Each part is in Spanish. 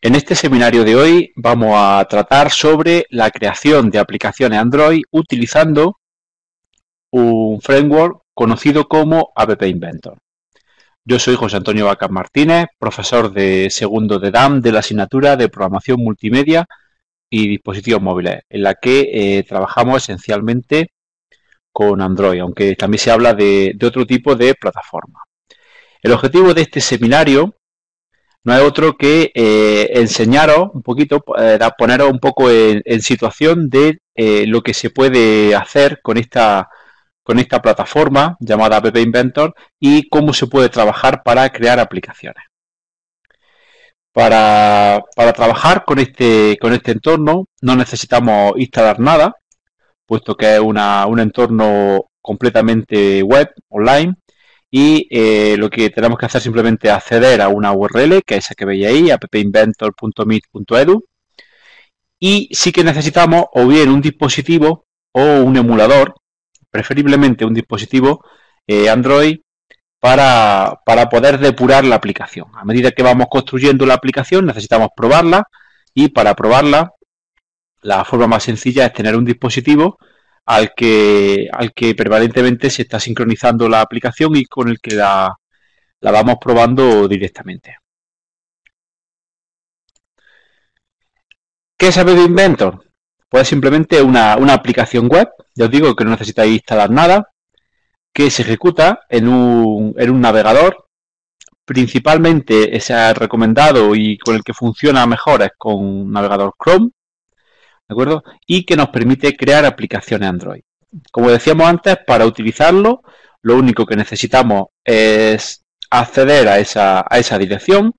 En este seminario de hoy vamos a tratar sobre la creación de aplicaciones Android utilizando un framework conocido como App Inventor. Yo soy José Antonio Vacas Martínez, profesor de segundo de DAM de la asignatura de Programación Multimedia y Dispositivos Móviles, en la que trabajamos esencialmente con Android, aunque también se habla de otro tipo de plataforma. El objetivo de este seminario no es otro que enseñaros un poquito, poneros un poco en situación de lo que se puede hacer con esta plataforma llamada App Inventor y cómo se puede trabajar para crear aplicaciones. Para trabajar con este entorno no necesitamos instalar nada, puesto que es un entorno completamente web, online, y lo que tenemos que hacer simplemente es acceder a una URL, que es esa que veis ahí, appinventor.meet.edu, y sí que necesitamos o bien un dispositivo o un emulador, preferiblemente un dispositivo Android, para poder depurar la aplicación. A medida que vamos construyendo la aplicación necesitamos probarla, y para probarla la forma más sencilla es tener un dispositivo al que permanentemente se está sincronizando la aplicación y con el que la vamos probando directamente. ¿Qué es App Inventor? Pues simplemente una aplicación web, ya os digo que no necesitáis instalar nada, que se ejecuta en un navegador. Principalmente se ha recomendado y con el que funciona mejor es con un navegador Chrome, ¿de acuerdo? Y que nos permite crear aplicaciones Android. Como decíamos antes, para utilizarlo, lo único que necesitamos es acceder a esa dirección.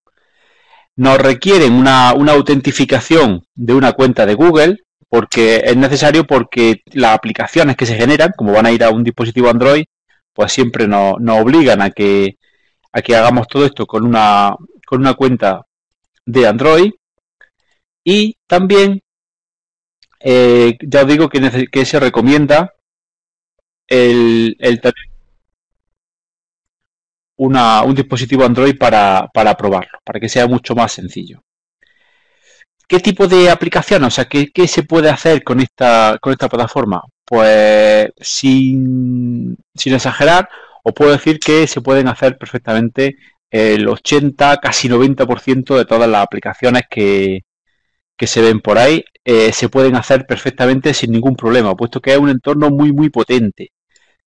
Nos requieren una autentificación de una cuenta de Google, porque es necesario, porque las aplicaciones que se generan, como van a ir a un dispositivo Android, pues siempre nos obligan a que hagamos todo esto con una cuenta de Android. Y también ya os digo que se recomienda el tener un dispositivo Android para probarlo, para que sea mucho más sencillo. ¿Qué tipo de aplicaciones? O sea, ¿qué se puede hacer con esta plataforma? Pues sin exagerar, os puedo decir que se pueden hacer perfectamente el 80, casi 90% de todas las aplicaciones que se ven por ahí, se pueden hacer perfectamente sin ningún problema, puesto que es un entorno muy, muy potente,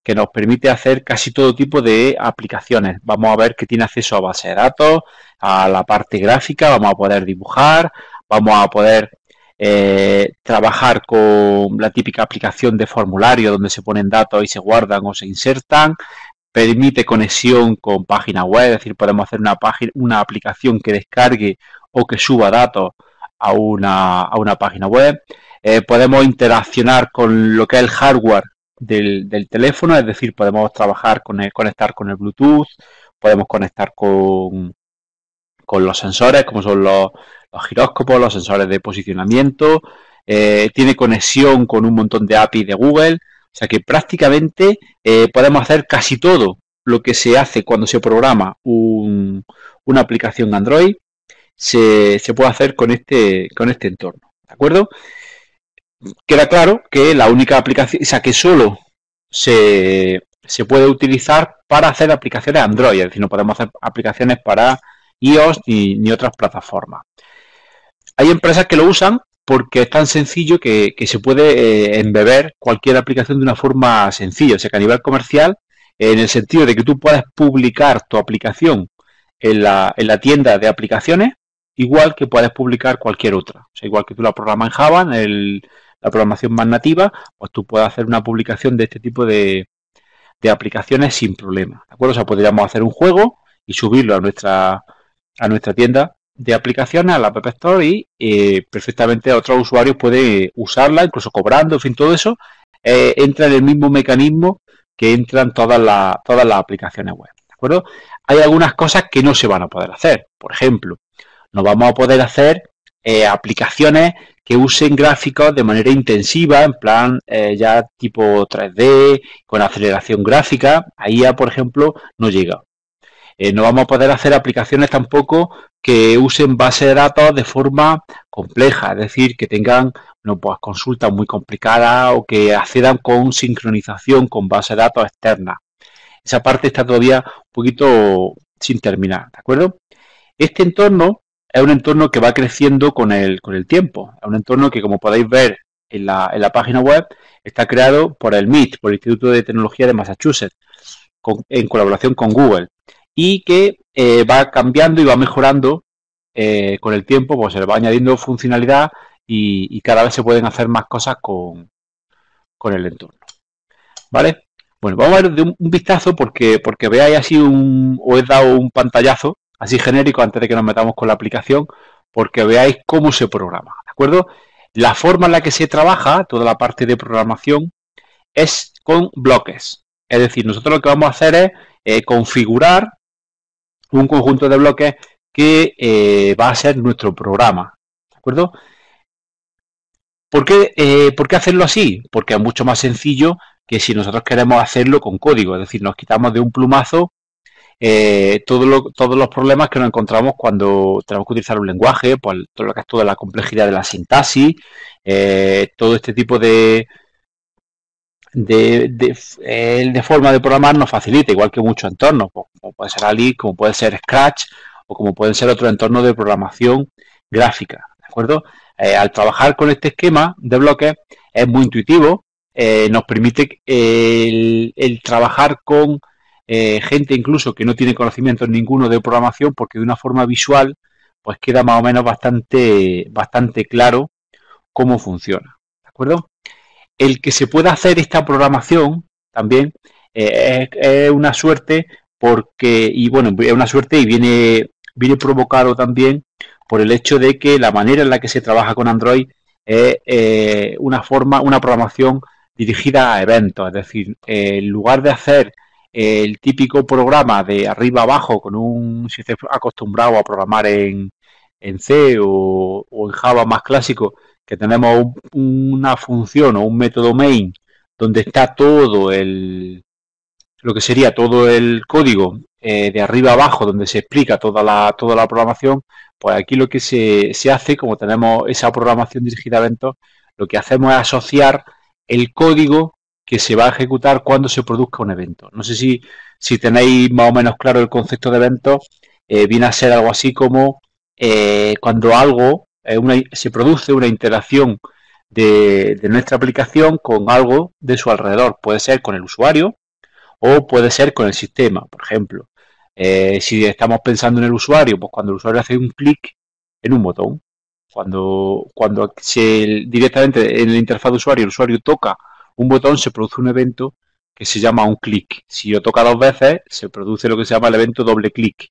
que nos permite hacer casi todo tipo de aplicaciones. Vamos a ver que tiene acceso a base de datos, a la parte gráfica, vamos a poder dibujar, vamos a poder trabajar con la típica aplicación de formulario donde se ponen datos y se guardan o se insertan. Permite conexión con páginas web, es decir, podemos hacer una aplicación que descargue o que suba datos a una página web. Podemos interaccionar con lo que es el hardware del teléfono, es decir, podemos trabajar conectar con el Bluetooth, podemos conectar con los sensores, como son los giróscopos, los sensores de posicionamiento. Tiene conexión con un montón de APIs de Google, o sea que prácticamente podemos hacer casi todo lo que se hace cuando se programa una aplicación Android. Se puede hacer con este entorno, ¿de acuerdo? Queda claro que la única aplicación, o sea, que solo se puede utilizar para hacer aplicaciones Android, es decir, no podemos hacer aplicaciones para iOS ni otras plataformas. Hay empresas que lo usan porque es tan sencillo que se puede embeber cualquier aplicación de una forma sencilla, o sea, que a nivel comercial, en el sentido de que tú puedes publicar tu aplicación en la tienda de aplicaciones, igual que puedes publicar cualquier otra. O sea, igual que tú la programas en Java, la programación más nativa, pues tú puedes hacer una publicación de este tipo de aplicaciones sin problema, ¿de acuerdo? O sea, podríamos hacer un juego y subirlo a nuestra tienda de aplicaciones, a la App Store, y perfectamente otros usuarios pueden usarla, incluso cobrando, en fin, todo eso entra en el mismo mecanismo que entran todas las aplicaciones web, ¿de acuerdo? Hay algunas cosas que no se van a poder hacer. Por ejemplo, no vamos a poder hacer aplicaciones que usen gráficos de manera intensiva, en plan ya tipo 3D, con aceleración gráfica. Ahí ya, por ejemplo, no llega. no vamos a poder hacer aplicaciones tampoco que usen base de datos de forma compleja, es decir, que tengan pues, consultas muy complicadas o que accedan con sincronización con base de datos externas. Esa parte está todavía un poquito sin terminar, ¿de acuerdo? Este entorno es un entorno que va creciendo con el tiempo. Es un entorno que, como podéis ver en la página web, está creado por el MIT, por el Instituto de Tecnología de Massachusetts, en colaboración con Google, y que va cambiando y va mejorando con el tiempo, pues se le va añadiendo funcionalidad y cada vez se pueden hacer más cosas con el entorno. ¿Vale? Bueno, vamos a ver de un vistazo porque veáis así os he dado un pantallazo así genérico antes de que nos metamos con la aplicación, porque veáis cómo se programa, ¿de acuerdo? La forma en la que se trabaja, toda la parte de programación, es con bloques. Es decir, nosotros lo que vamos a hacer es configurar un conjunto de bloques que va a ser nuestro programa, ¿de acuerdo? ¿Por qué hacerlo así? Porque es mucho más sencillo que si nosotros queremos hacerlo con código, es decir, nos quitamos de un plumazo todos los problemas que nos encontramos cuando tenemos que utilizar un lenguaje, pues todo lo que es toda la complejidad de la sintaxis, todo este tipo de forma de programar nos facilita, igual que muchos entornos, pues, como puede ser Alice, como puede ser Scratch o como pueden ser otros entornos de programación gráfica, ¿de acuerdo? Al trabajar con este esquema de bloques es muy intuitivo, nos permite el trabajar con gente incluso que no tiene conocimientos ninguno de programación, porque de una forma visual pues queda más o menos bastante claro cómo funciona, ¿de acuerdo? El que se pueda hacer esta programación también es una suerte es una suerte y viene provocado también por el hecho de que la manera en la que se trabaja con Android es una programación dirigida a eventos, es decir, en lugar de hacer el típico programa de arriba abajo si estés acostumbrado a programar en C o en Java más clásico, que tenemos una función o un método main donde está lo que sería todo el código de arriba abajo, donde se explica toda la programación, pues aquí lo que se hace, como tenemos esa programación dirigida a eventos, lo que hacemos es asociar el código que se va a ejecutar cuando se produzca un evento. No sé si tenéis más o menos claro el concepto de evento, viene a ser algo así como cuando algo, se produce una interacción de nuestra aplicación con algo de su alrededor. Puede ser con el usuario o puede ser con el sistema, por ejemplo. Si estamos pensando en el usuario, pues cuando el usuario hace un clic en un botón, cuando directamente en la interfaz de usuario el usuario toca un botón, se produce un evento que se llama un clic. Si yo toca 2 veces, se produce lo que se llama el evento doble clic.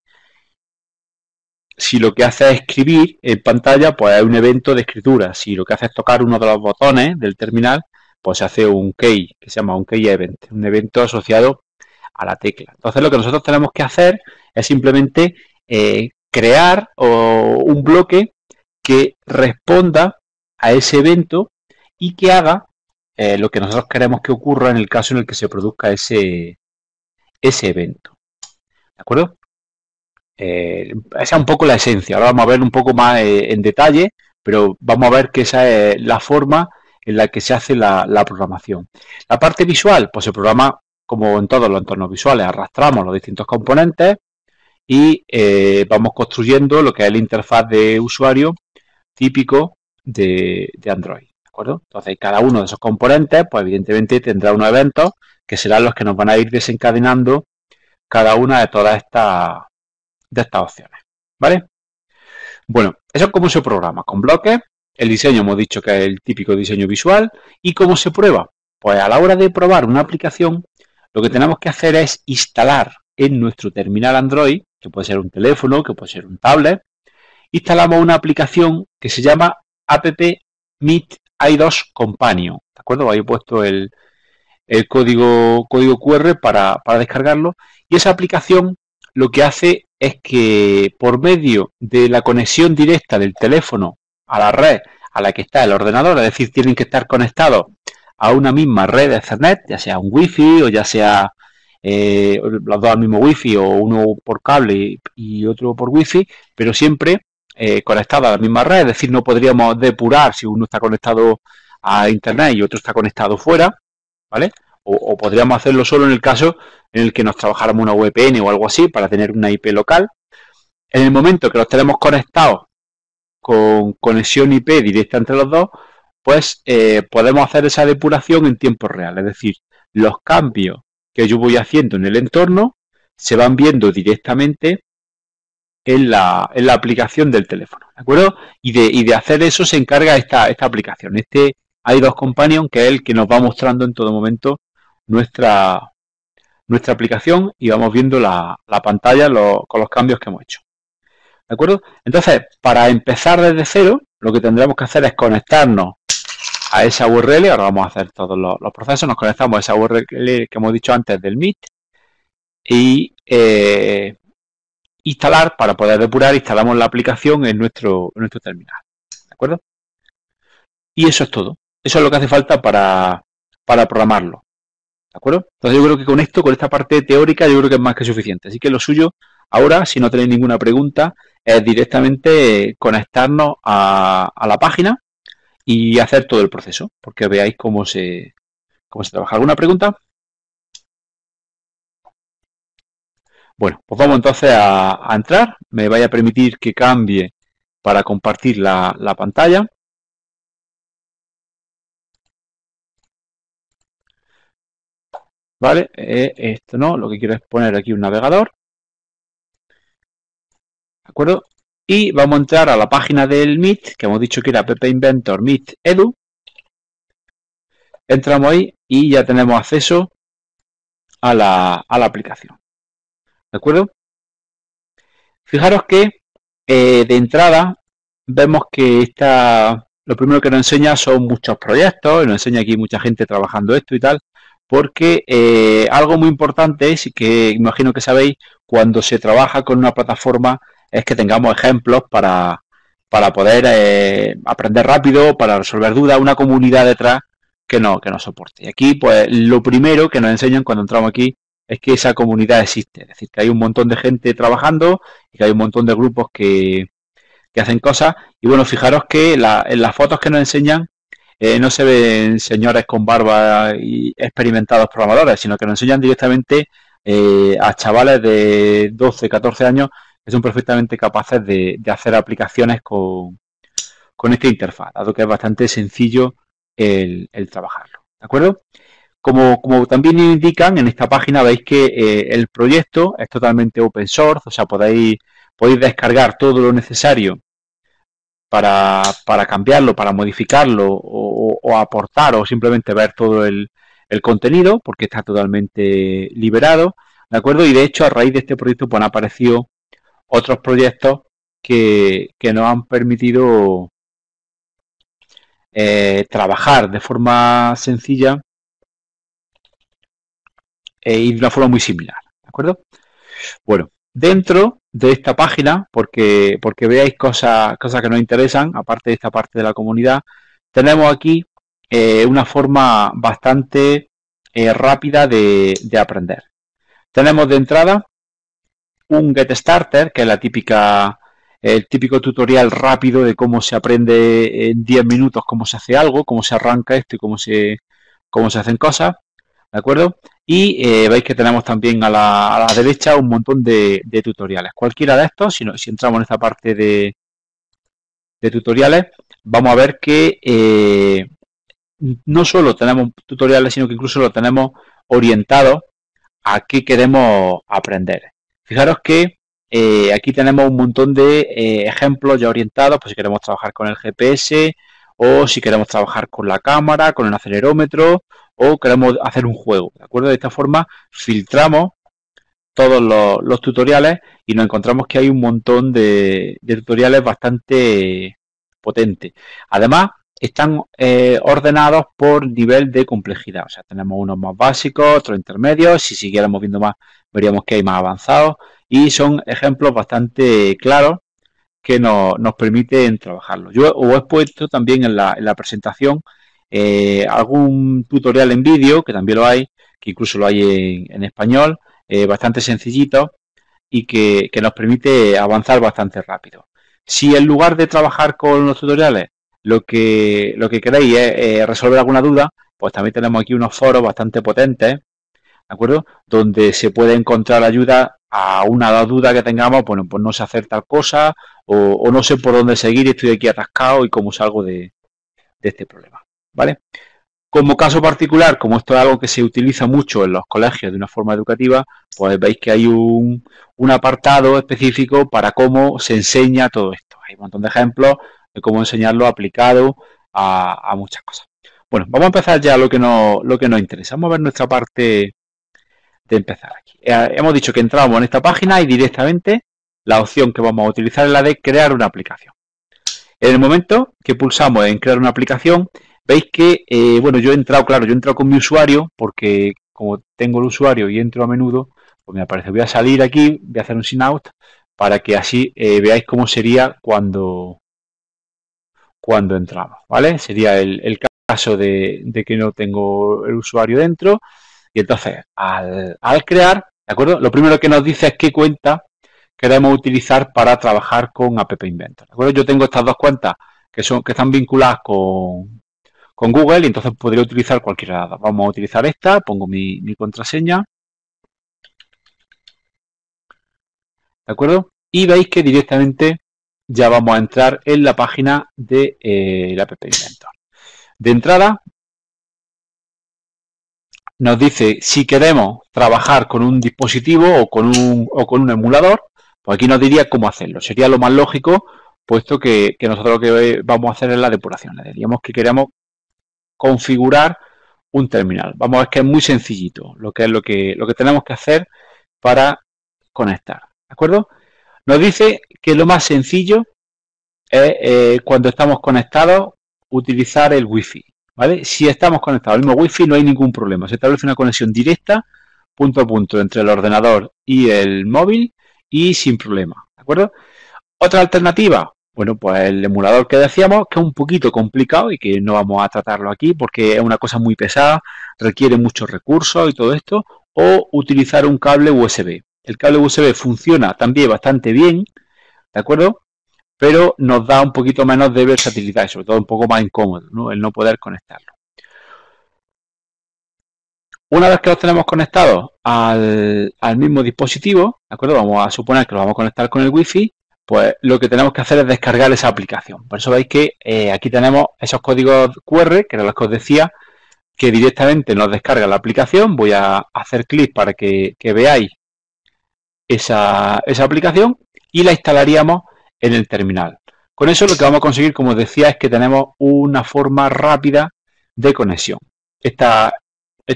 Si lo que hace es escribir en pantalla, pues es un evento de escritura. Si lo que hace es tocar uno de los botones del terminal, pues se hace un key, que se llama un key event, un evento asociado a la tecla. Entonces lo que nosotros tenemos que hacer es simplemente crear un bloque que responda a ese evento y que haga lo que nosotros queremos que ocurra en el caso en el que se produzca ese evento. ¿De acuerdo? Esa es un poco la esencia. Ahora vamos a ver un poco más en detalle, pero vamos a ver que esa es la forma en la que se hace la programación. La parte visual, pues se programa como en todos los entornos visuales. Arrastramos los distintos componentes y vamos construyendo lo que es la interfaz de usuario típico de Android. ¿De acuerdo? Entonces, cada uno de esos componentes, pues evidentemente tendrá unos eventos que serán los que nos van a ir desencadenando cada una de todas estas opciones, ¿vale? Bueno, eso es cómo se programa, con bloques. El diseño hemos dicho que es el típico diseño visual. ¿Y cómo se prueba? Pues a la hora de probar una aplicación, lo que tenemos que hacer es instalar en nuestro terminal Android, que puede ser un teléfono, que puede ser un tablet, instalamos una aplicación que se llama App Meet i2 Companion, ¿de acuerdo? Ahí he puesto el código QR para descargarlo, y esa aplicación lo que hace es que por medio de la conexión directa del teléfono a la red a la que está el ordenador, es decir, tienen que estar conectados a una misma red de Ethernet, ya sea un Wi-Fi o ya sea los dos al mismo wifi o uno por cable y otro por wifi, pero siempre conectados a la misma red, es decir, no podríamos depurar si uno está conectado a internet y otro está conectado fuera, ¿vale? O podríamos hacerlo solo en el caso en el que nos trabajáramos una VPN o algo así para tener una IP local. En el momento que los tenemos conectados con conexión IP directa entre los dos, pues podemos hacer esa depuración en tiempo real. Es decir, los cambios que yo voy haciendo en el entorno se van viendo directamente en la aplicación del teléfono, ¿de acuerdo? Y de hacer eso se encarga esta aplicación. Este iDOS Companion, que es el que nos va mostrando en todo momento nuestra aplicación y vamos viendo la pantalla con los cambios que hemos hecho. ¿De acuerdo? Entonces, para empezar desde cero, lo que tendremos que hacer es conectarnos a esa URL. Ahora vamos a hacer todos los procesos. Nos conectamos a esa URL que hemos dicho antes del Meet y instalar. Para poder depurar, instalamos la aplicación en nuestro terminal. ¿De acuerdo? Y eso es todo. Eso es lo que hace falta para programarlo. ¿De acuerdo? Entonces yo creo que con esto, con esta parte teórica, yo creo que es más que suficiente. Así que lo suyo ahora, si no tenéis ninguna pregunta, es directamente conectarnos a la página y hacer todo el proceso, porque veáis cómo se trabaja. ¿Alguna pregunta? Bueno, pues vamos entonces a entrar. Me vaya a permitir que cambie para compartir la pantalla. ¿Vale? Esto no, lo que quiero es poner aquí un navegador. ¿De acuerdo? Y vamos a entrar a la página del Meet, que hemos dicho que era App Inventor Meet Edu. Entramos ahí y ya tenemos acceso a la aplicación. ¿De acuerdo? Fijaros que de entrada vemos que lo primero que nos enseña son muchos proyectos, nos enseña aquí mucha gente trabajando esto y tal, porque algo muy importante es, que imagino que sabéis, cuando se trabaja con una plataforma, es que tengamos ejemplos para poder aprender rápido, para resolver dudas, una comunidad detrás que nos soporte. Y aquí, pues, lo primero que nos enseñan cuando entramos aquí es que esa comunidad existe. Es decir, que hay un montón de gente trabajando y que hay un montón de grupos que hacen cosas. Y bueno, fijaros que en las fotos que nos enseñan no se ven señores con barba y experimentados programadores, sino que nos enseñan directamente a chavales de 12, 14 años que son perfectamente capaces de hacer aplicaciones con esta interfaz, dado que es bastante sencillo el trabajarlo. ¿De acuerdo? Como también indican en esta página, veis que el proyecto es totalmente open source, o sea, podéis descargar todo lo necesario para cambiarlo, para modificarlo o aportar o simplemente ver todo el contenido, porque está totalmente liberado, ¿de acuerdo? Y de hecho, a raíz de este proyecto, pues han aparecido otros proyectos que nos han permitido trabajar de forma sencilla y de una forma muy similar, ¿de acuerdo? Bueno, dentro de esta página, porque veáis cosas que nos interesan, aparte de esta parte de la comunidad, tenemos aquí una forma bastante rápida de aprender. Tenemos de entrada un Get Starter, que es el típico tutorial rápido de cómo se aprende en 10 minutos cómo se hace algo, cómo se arranca esto y cómo se hacen cosas, ¿de acuerdo? Y veis que tenemos también a la derecha un montón de tutoriales. Cualquiera de estos, si entramos en esta parte de tutoriales, vamos a ver que no solo tenemos tutoriales, sino que incluso lo tenemos orientado a qué queremos aprender. Fijaros que aquí tenemos un montón de ejemplos ya orientados, pues si queremos trabajar con el GPS o si queremos trabajar con la cámara, con el acelerómetro o queremos hacer un juego, ¿de acuerdo? De esta forma filtramos todos los tutoriales y nos encontramos que hay un montón de tutoriales bastante potentes. Además, están ordenados por nivel de complejidad. O sea, tenemos unos más básicos, otros intermedios. Si siguiéramos viendo más, veríamos que hay más avanzados. Y son ejemplos bastante claros que nos permiten trabajarlo. Yo os he puesto también en la presentación algún tutorial en vídeo, que también lo hay, que incluso lo hay en español, bastante sencillito y que nos permite avanzar bastante rápido. Si en lugar de trabajar con los tutoriales lo que queréis es resolver alguna duda, pues también tenemos aquí unos foros bastante potentes, ¿de acuerdo? Donde se puede encontrar ayuda a una duda que tengamos, bueno, pues no sé hacer tal cosa o no sé por dónde seguir, estoy aquí atascado y cómo salgo de este problema, ¿vale? Como caso particular, como esto es algo que se utiliza mucho en los colegios de una forma educativa, pues veis que hay un apartado específico para cómo se enseña todo esto. Hay un montón de ejemplos de cómo enseñarlo aplicado a muchas cosas. Bueno, vamos a empezar ya lo que nos interesa. Vamos a ver nuestra parte de empezar aquí. Hemos dicho que entramos en esta página y directamente la opción que vamos a utilizar es la de crear una aplicación. En el momento que pulsamos en crear una aplicación, veis que, bueno, yo he entrado con mi usuario, porque como tengo el usuario y entro a menudo, pues me aparece, voy a salir aquí, voy a hacer un sign out, para que así veáis cómo sería cuando entramos, ¿vale? Sería el caso de que no tengo el usuario dentro, y entonces al crear, ¿de acuerdo? Lo primero que nos dice es qué cuenta queremos utilizar para trabajar con App Inventor, ¿de acuerdo? Yo tengo estas dos cuentas que están vinculadas con Google y entonces podría utilizar cualquiera de las. Vamos a utilizar esta, pongo mi contraseña, ¿de acuerdo? Y veis que directamente ya vamos a entrar en la página de la App Inventor. De entrada, nos dice si queremos trabajar con un dispositivo o con un emulador, pues aquí nos diría cómo hacerlo. Sería lo más lógico, puesto que nosotros lo que vamos a hacer es la depuración. Le diríamos que queremos configurar un terminal. Vamos a ver que es muy sencillito lo que tenemos que hacer para conectar. ¿De acuerdo? Nos dice que lo más sencillo es cuando estamos conectados utilizar el Wi-Fi. ¿Vale? Si estamos conectados al mismo Wi-Fi no hay ningún problema. Se establece una conexión directa, punto a punto, entre el ordenador y el móvil y sin problema. ¿De acuerdo? Otra alternativa, bueno, pues el emulador que decíamos, que es un poquito complicado y que no vamos a tratarlo aquí porque es una cosa muy pesada, requiere muchos recursos y todo esto, o utilizar un cable USB. El cable USB funciona también bastante bien, ¿de acuerdo? Pero nos da un poquito menos de versatilidad y sobre todo un poco más incómodo, ¿no? El no poder conectarlo. Una vez que los tenemos conectados al mismo dispositivo, ¿de acuerdo? Vamos a suponer que lo vamos a conectar con el Wi-Fi, pues lo que tenemos que hacer es descargar esa aplicación. Por eso veis que aquí tenemos esos códigos QR, que eran los que os decía, que directamente nos descarga la aplicación. Voy a hacer clic para que veáis esa aplicación y la instalaríamos en el terminal. Con eso lo que vamos a conseguir, como os decía, es que tenemos una forma rápida de conexión. Esta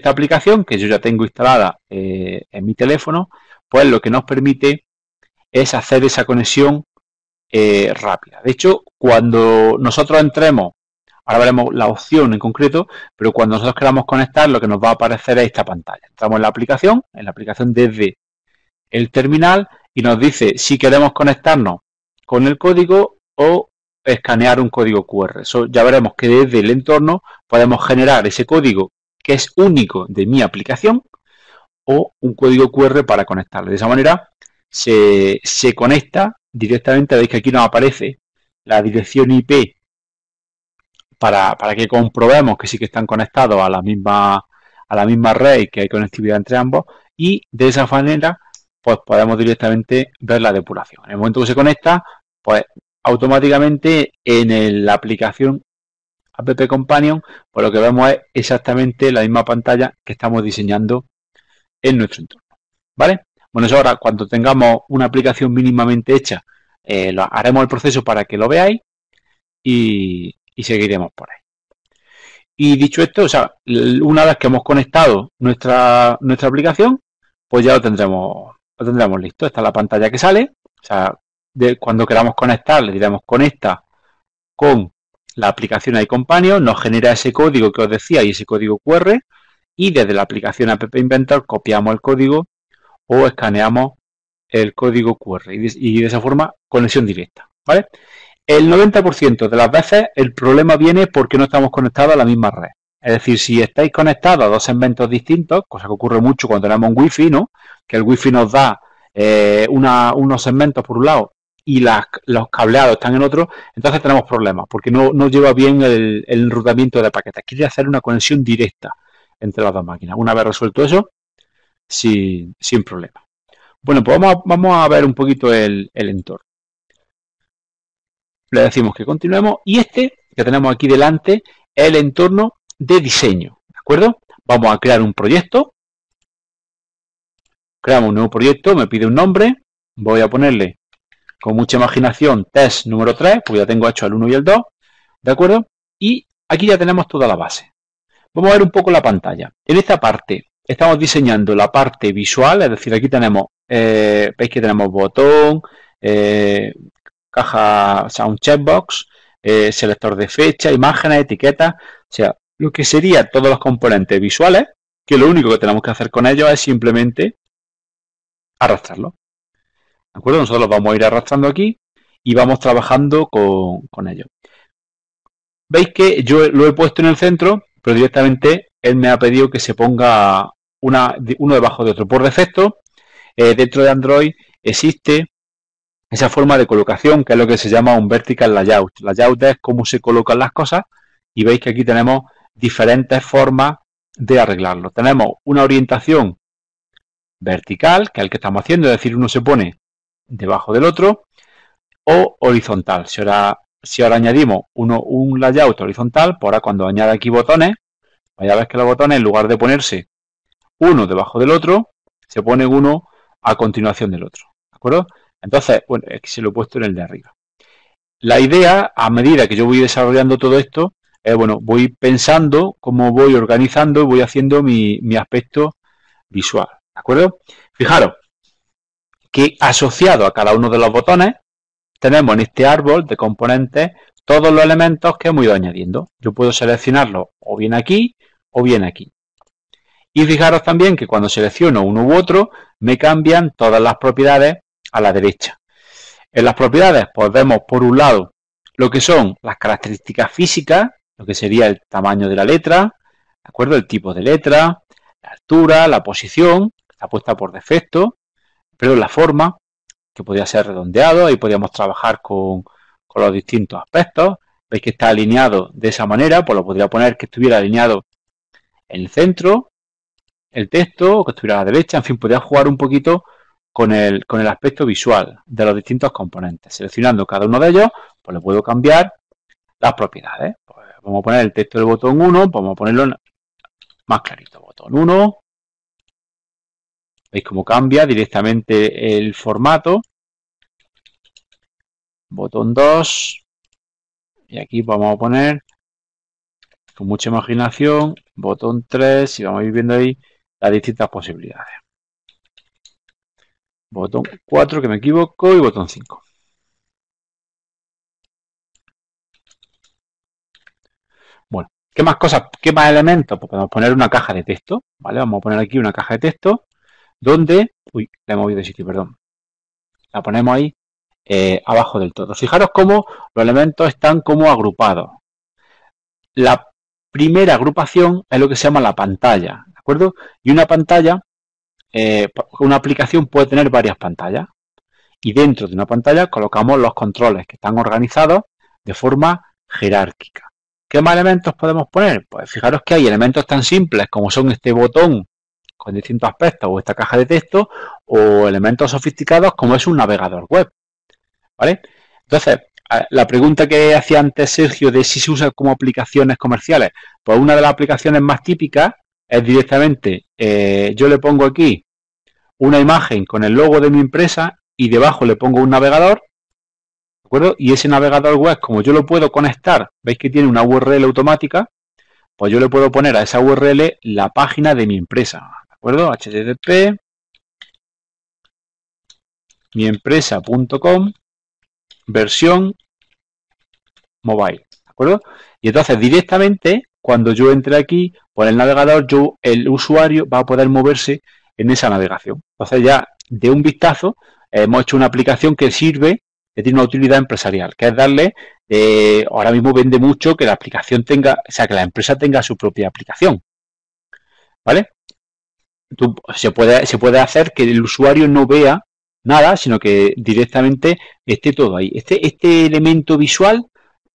aplicación, que yo ya tengo instalada en mi teléfono, pues lo que nos permite es hacer esa conexión rápida. De hecho, cuando nosotros entremos, ahora veremos la opción en concreto, pero cuando nosotros queramos conectar, lo que nos va a aparecer es esta pantalla. Entramos en la aplicación desde el terminal y nos dice si queremos conectarnos con el código o escanear un código QR. Eso ya veremos que desde el entorno podemos generar ese código que es único de mi aplicación o un código QR para conectarlo. De esa manera se conecta directamente. Veis que aquí nos aparece la dirección IP para que comprobemos que sí que están conectados a la misma red y que hay conectividad entre ambos, y de esa manera pues podemos directamente ver la depuración. En el momento que se conecta, pues automáticamente en la aplicación App Companion, pues lo que vemos es exactamente la misma pantalla que estamos diseñando en nuestro entorno. ¿Vale? Bueno, eso ahora cuando tengamos una aplicación mínimamente hecha, haremos el proceso para que lo veáis y seguiremos por ahí. Y dicho esto, o sea, una vez que hemos conectado nuestra aplicación, pues ya lo tendremos listo. Esta es la pantalla que sale. O sea, cuando queramos conectar, le diremos conecta con la aplicación iCompanion, nos genera ese código que os decía y ese código QR, y desde la aplicación App Inventor copiamos el código o escaneamos el código QR y de esa forma conexión directa, ¿vale? El 90% de las veces el problema viene porque no estamos conectados a la misma red. Es decir, si estáis conectados a dos segmentos distintos, cosa que ocurre mucho cuando tenemos un wifi, ¿no? Que el wifi nos da unos segmentos por un lado y los cableados están en otro, entonces tenemos problemas porque no lleva bien el enrutamiento de paquetes. Quiere hacer una conexión directa entre las dos máquinas. Una vez resuelto eso, sin problema. Bueno, pues vamos a ver un poquito el entorno. Le decimos que continuemos y este que tenemos aquí delante es el entorno de diseño, ¿de acuerdo? Vamos a crear un proyecto. Creamos un nuevo proyecto, me pide un nombre, voy a ponerle con mucha imaginación test número 3, porque ya tengo hecho el 1 y el 2, ¿de acuerdo? Y aquí ya tenemos toda la base. Vamos a ver un poco la pantalla. En esta parte estamos diseñando la parte visual, es decir, aquí tenemos, veis que tenemos botón, caja, o sea, un checkbox, selector de fecha, imágenes, etiquetas, o sea, lo que sería todos los componentes visuales, que lo único que tenemos que hacer con ellos es simplemente arrastrarlo. ¿De acuerdo? Nosotros los vamos a ir arrastrando aquí y vamos trabajando con ellos. Veis que yo lo he puesto en el centro, pero directamente él me ha pedido que se ponga uno debajo de otro. Por defecto, dentro de Android existe esa forma de colocación, que es lo que se llama un vertical layout. Layout es cómo se colocan las cosas y veis que aquí tenemos diferentes formas de arreglarlo. Tenemos una orientación vertical, que es el que estamos haciendo, es decir, uno se pone debajo del otro, o horizontal. Si ahora añadimos un layout horizontal, pues ahora cuando añada aquí botones, ya ves que los botones, en lugar de ponerse uno debajo del otro, se pone uno a continuación del otro. ¿De acuerdo? Entonces, bueno, aquí se lo he puesto en el de arriba. La idea, a medida que yo voy desarrollando todo esto, es, bueno, voy pensando cómo voy organizando y voy haciendo mi aspecto visual. ¿De acuerdo? Fijaros que asociado a cada uno de los botones, tenemos en este árbol de componentes todos los elementos que hemos ido añadiendo. Yo puedo seleccionarlos o bien aquí o bien aquí. Y fijaros también que cuando selecciono uno u otro, me cambian todas las propiedades a la derecha. En las propiedades, pues vemos por un lado lo que son las características físicas, lo que sería el tamaño de la letra, ¿de acuerdo? El tipo de letra, la altura, la posición, que está puesta por defecto, pero la forma, que podría ser redondeado, ahí podríamos trabajar con los distintos aspectos. Veis que está alineado de esa manera, pues lo podría poner que estuviera alineado en el centro, el texto, o que estuviera a la derecha, en fin, podría jugar un poquito con el aspecto visual de los distintos componentes. Seleccionando cada uno de ellos, pues le puedo cambiar las propiedades. Pues vamos a poner el texto del botón 1, vamos a ponerlo más clarito. Botón 1. Veis cómo cambia directamente el formato. Botón 2. Y aquí vamos a poner, con mucha imaginación, botón 3. Y vamos a ir viendo ahí las distintas posibilidades. Botón 4, que me equivoco, y botón 5. Bueno, ¿qué más cosas, qué más elementos? Pues podemos poner una caja de texto, ¿vale? Vamos a poner aquí una caja de texto donde, uy, la he movido de sitio, perdón. La ponemos ahí abajo del todo. Fijaros cómo los elementos están como agrupados. La primera agrupación es lo que se llama la pantalla, ¿de acuerdo? Y una pantalla, una aplicación puede tener varias pantallas. Y dentro de una pantalla colocamos los controles que están organizados de forma jerárquica. ¿Qué más elementos podemos poner? Pues fijaros que hay elementos tan simples como son este botón con distintos aspectos o esta caja de texto, o elementos sofisticados como es un navegador web. ¿Vale? Entonces, la pregunta que hacía antes Sergio de si se usa como aplicaciones comerciales, pues una de las aplicaciones más típicas es directamente, yo le pongo aquí una imagen con el logo de mi empresa y debajo le pongo un navegador, ¿de acuerdo? Y ese navegador web, como yo lo puedo conectar, veis que tiene una URL automática, pues yo le puedo poner a esa URL la página de mi empresa, ¿de acuerdo? http miempresa.com versión mobile, ¿de acuerdo? Y entonces directamente cuando yo entre aquí por el navegador, el usuario va a poder moverse en esa navegación. Entonces ya de un vistazo hemos hecho una aplicación que sirve que tiene una utilidad empresarial, que es darle, ahora mismo vende mucho que la aplicación tenga, o sea, que la empresa tenga su propia aplicación, ¿vale? Se puede hacer que el usuario no vea nada, sino que directamente esté todo ahí. Este elemento visual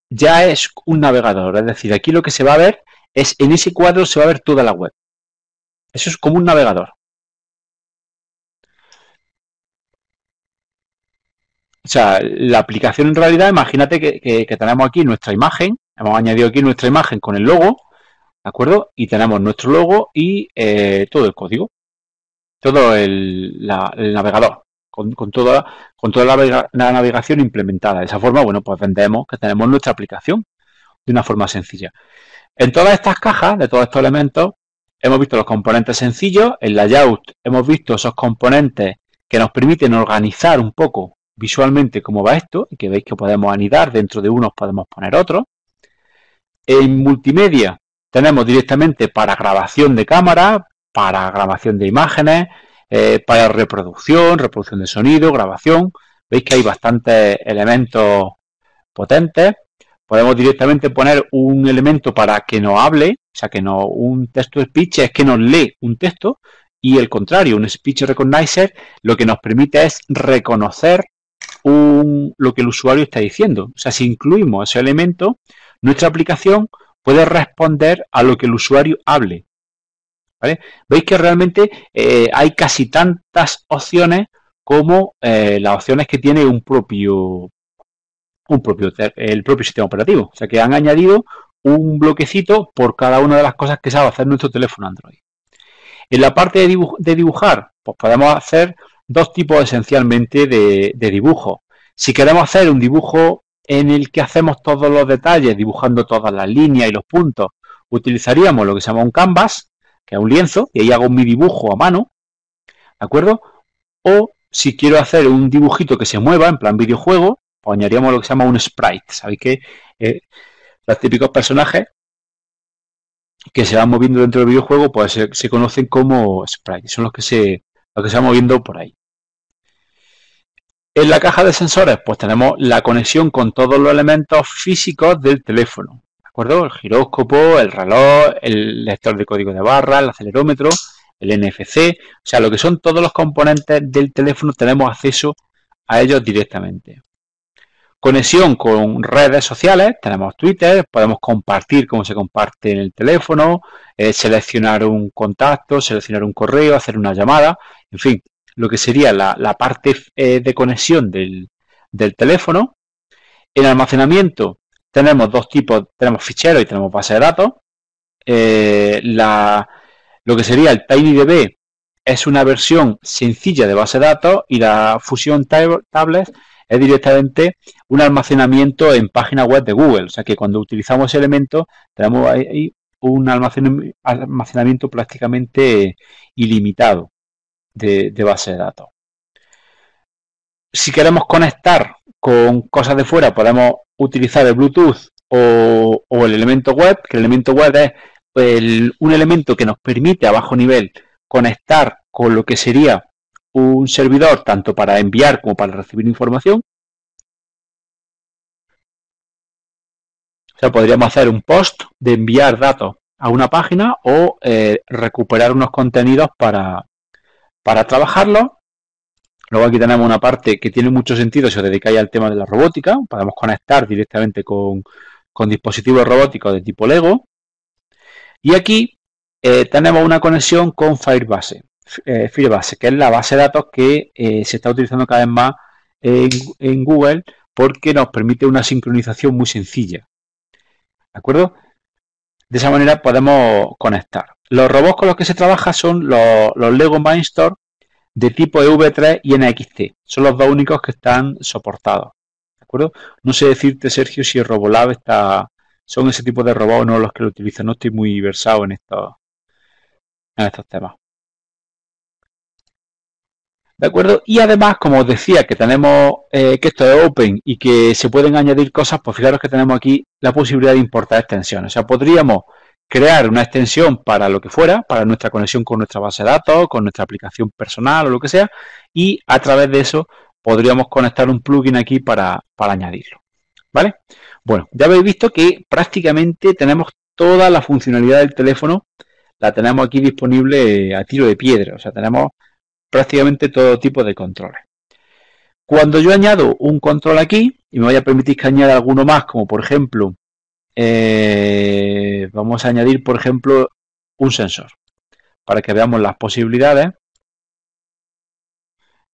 ya es un navegador, es decir, aquí lo que se va a ver es, en ese cuadro se va a ver toda la web. Eso es como un navegador. O sea, la aplicación en realidad, imagínate que tenemos aquí nuestra imagen, hemos añadido aquí nuestra imagen con el logo, ¿de acuerdo? Y tenemos nuestro logo y todo el código, todo el navegador, con toda la navegación implementada. De esa forma, bueno, pues vendemos que tenemos nuestra aplicación de una forma sencilla. En todas estas cajas, de todos estos elementos, hemos visto los componentes sencillos, el layout, hemos visto esos componentes que nos permiten organizar un poco visualmente cómo va esto, y que veis que podemos anidar, dentro de unos podemos poner otros. En multimedia tenemos directamente para grabación de cámara, para grabación de imágenes, para reproducción de sonido, grabación. Veis que hay bastantes elementos potentes. Podemos directamente poner un elemento para que nos hable, o sea, que no, un text to speech es que nos lee un texto, y el contrario, un speech recognizer lo que nos permite es reconocer lo que el usuario está diciendo. O sea, si incluimos ese elemento, nuestra aplicación puede responder a lo que el usuario hable. ¿Vale? Veis que realmente hay casi tantas opciones como las opciones que tiene el propio sistema operativo. O sea, que han añadido un bloquecito por cada una de las cosas que sabe hacer nuestro teléfono Android. En la parte de dibujar, pues podemos hacer dos tipos esencialmente de dibujo. Si queremos hacer un dibujo en el que hacemos todos los detalles, dibujando todas las líneas y los puntos, utilizaríamos lo que se llama un canvas, que es un lienzo, y ahí hago mi dibujo a mano, ¿de acuerdo? O si quiero hacer un dibujito que se mueva, en plan videojuego, pues añadiríamos lo que se llama un sprite. Sabéis que los típicos personajes que se van moviendo dentro del videojuego, pues se conocen como sprites, son los que se van moviendo por ahí. En la caja de sensores, pues tenemos la conexión con todos los elementos físicos del teléfono, ¿de acuerdo? El giróscopo, el reloj, el lector de código de barra, el acelerómetro, el NFC, o sea, lo que son todos los componentes del teléfono, tenemos acceso a ellos directamente. Conexión con redes sociales, tenemos Twitter, podemos compartir como se comparte en el teléfono, seleccionar un contacto, seleccionar un correo, hacer una llamada, en fin, lo que sería la parte de conexión del teléfono. En almacenamiento tenemos dos tipos, tenemos ficheros y tenemos base de datos. Lo que sería el TinyDB es una versión sencilla de base de datos, y la Fusion Tablets es directamente un almacenamiento en página web de Google. O sea que cuando utilizamos ese elemento tenemos ahí un almacenamiento prácticamente ilimitado de base de datos. Si queremos conectar con cosas de fuera, podemos utilizar el Bluetooth o el elemento web, que el elemento web es un elemento que nos permite a bajo nivel conectar con lo que sería un servidor, tanto para enviar como para recibir información. O sea, podríamos hacer un post de enviar datos a una página o recuperar unos contenidos para trabajarlos. Luego aquí tenemos una parte que tiene mucho sentido si os dedicáis al tema de la robótica. Podemos conectar directamente con dispositivos robóticos de tipo Lego. Y aquí tenemos una conexión con Firebase, que es la base de datos que se está utilizando cada vez más en Google, porque nos permite una sincronización muy sencilla. ¿De acuerdo? De esa manera podemos conectar. Los robots con los que se trabaja son los Lego Mindstorm de tipo EV3 y NXT. Son los dos únicos que están soportados. ¿De acuerdo? No sé decirte, Sergio, si el Robolab son ese tipo de robots o no los que lo utilizan. No estoy muy versado en estos temas. ¿De acuerdo? Y además, como os decía, que tenemos que esto es open y que se pueden añadir cosas, pues fijaros que tenemos aquí la posibilidad de importar extensiones. O sea, podríamos crear una extensión para lo que fuera, para nuestra conexión con nuestra base de datos, con nuestra aplicación personal o lo que sea, y a través de eso podríamos conectar un plugin aquí para añadirlo, ¿vale? Bueno, ya habéis visto que prácticamente tenemos toda la funcionalidad del teléfono, la tenemos aquí disponible a tiro de piedra, o sea, tenemos prácticamente todo tipo de controles. Cuando yo añado un control aquí, y me voy a permitir que añada alguno más, como por ejemplo, vamos a añadir, por ejemplo, un sensor, para que veamos las posibilidades.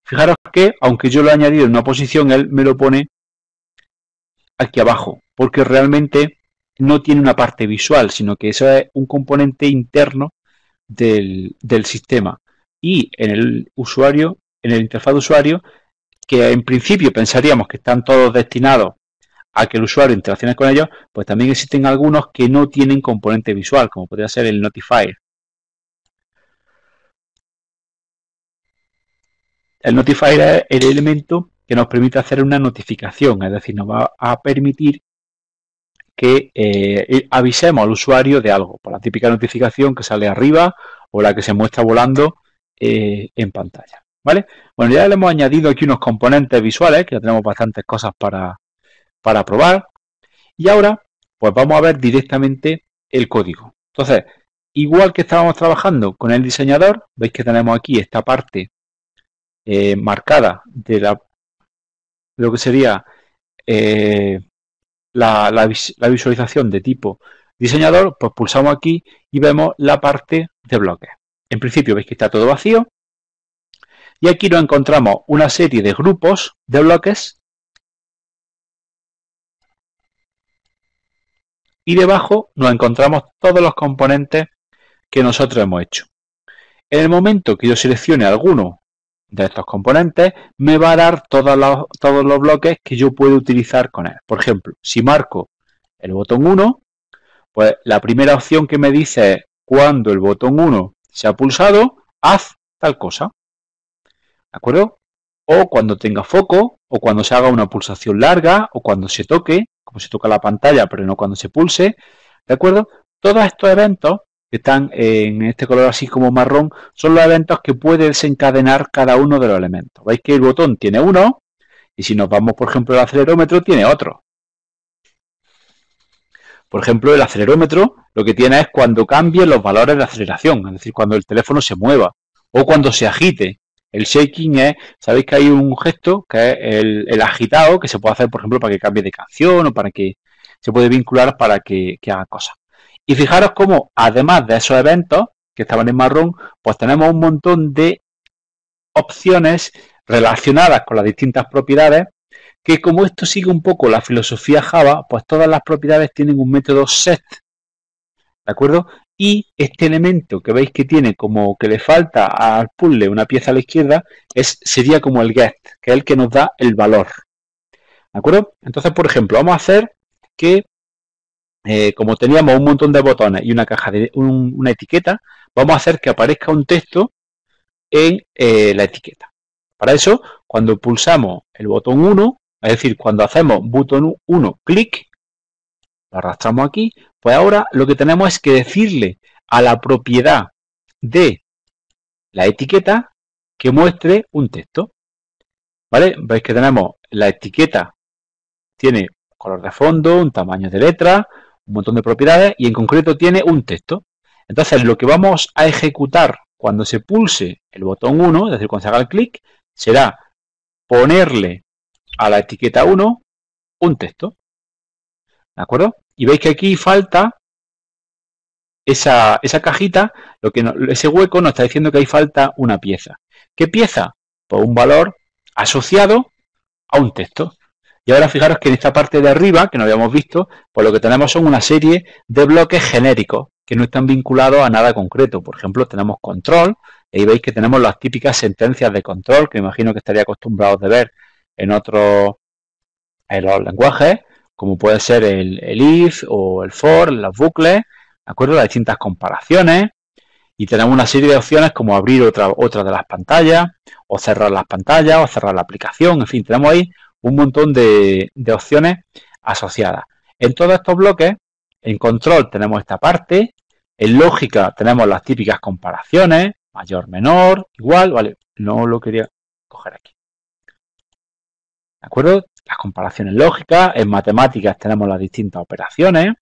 Fijaros que, aunque yo lo he añadido en una posición, él me lo pone aquí abajo, porque realmente no tiene una parte visual, sino que eso es un componente interno del sistema. Y en el usuario, en el interfaz de usuario, que en principio pensaríamos que están todos destinados a que el usuario interaccione con ellos, pues también existen algunos que no tienen componente visual, como podría ser el Notifier. El Notifier es el elemento que nos permite hacer una notificación, es decir, nos va a permitir que avisemos al usuario de algo, por la típica notificación que sale arriba o la que se muestra volando en pantalla, ¿vale? Bueno, ya le hemos añadido aquí unos componentes visuales, que ya tenemos bastantes cosas para probar, y ahora pues vamos a ver directamente el código. Entonces, igual que estábamos trabajando con el diseñador, veis que tenemos aquí esta parte marcada de lo que sería la visualización de tipo diseñador, pues pulsamos aquí y vemos la parte de bloques. En principio veis que está todo vacío y aquí nos encontramos una serie de grupos de bloques y debajo nos encontramos todos los componentes que nosotros hemos hecho. En el momento que yo seleccione alguno de estos componentes, me va a dar todos los bloques que yo puedo utilizar con él. Por ejemplo, si marco el botón 1, pues la primera opción que me dice es cuando el botón 1 se ha pulsado, haz tal cosa. ¿De acuerdo? O cuando tenga foco, o cuando se haga una pulsación larga, o cuando se toque, como se toca la pantalla, pero no cuando se pulse. ¿De acuerdo? Todos estos eventos que están en este color así como marrón son los eventos que puede desencadenar cada uno de los elementos. Veis que el botón tiene uno y si nos vamos, por ejemplo, al acelerómetro, tiene otro. Por ejemplo, el acelerómetro lo que tiene es cuando cambien los valores de aceleración, es decir, cuando el teléfono se mueva o cuando se agite. El shaking es, sabéis que hay un gesto que es el agitado que se puede hacer, por ejemplo, para que cambie de canción o para que se puede vincular para que haga cosas. Y fijaros cómo, además de esos eventos que estaban en marrón, pues tenemos un montón de opciones relacionadas con las distintas propiedades que como esto sigue un poco la filosofía Java, pues todas las propiedades tienen un método set, ¿de acuerdo? Y este elemento que veis que tiene como que le falta al puzzle una pieza a la izquierda, sería como el get, que es el que nos da el valor, ¿de acuerdo? Entonces, por ejemplo, vamos a hacer que, como teníamos un montón de botones y una caja de una etiqueta, vamos a hacer que aparezca un texto en la etiqueta. Para eso, cuando pulsamos el botón 1, es decir, cuando hacemos botón 1 clic, lo arrastramos aquí, pues ahora lo que tenemos es que decirle a la propiedad de la etiqueta que muestre un texto. ¿Vale? Veis que tenemos la etiqueta, tiene color de fondo, un tamaño de letra, un montón de propiedades y en concreto tiene un texto. Entonces lo que vamos a ejecutar cuando se pulse el botón 1, es decir, cuando se haga el clic, será ponerle a la etiqueta 1 un texto. ¿De acuerdo? Y veis que aquí falta esa cajita, ese hueco nos está diciendo que ahí falta una pieza. ¿Qué pieza? Pues un valor asociado a un texto. Y ahora fijaros que en esta parte de arriba, que no habíamos visto, pues lo que tenemos son una serie de bloques genéricos que no están vinculados a nada concreto. Por ejemplo, tenemos control, y ahí veis que tenemos las típicas sentencias de control, que me imagino que estaría acostumbrados de ver en los lenguajes, como puede ser el if o el for, los bucles, ¿de acuerdo? Las distintas comparaciones. Y tenemos una serie de opciones como abrir otra de las pantallas, o cerrar las pantallas, o cerrar la aplicación. En fin, tenemos ahí un montón de opciones asociadas. En todos estos bloques, en control tenemos esta parte, en lógica tenemos las típicas comparaciones, mayor, menor, igual, vale, no lo quería coger aquí. acuerdo? Las comparaciones lógicas, en matemáticas tenemos las distintas operaciones,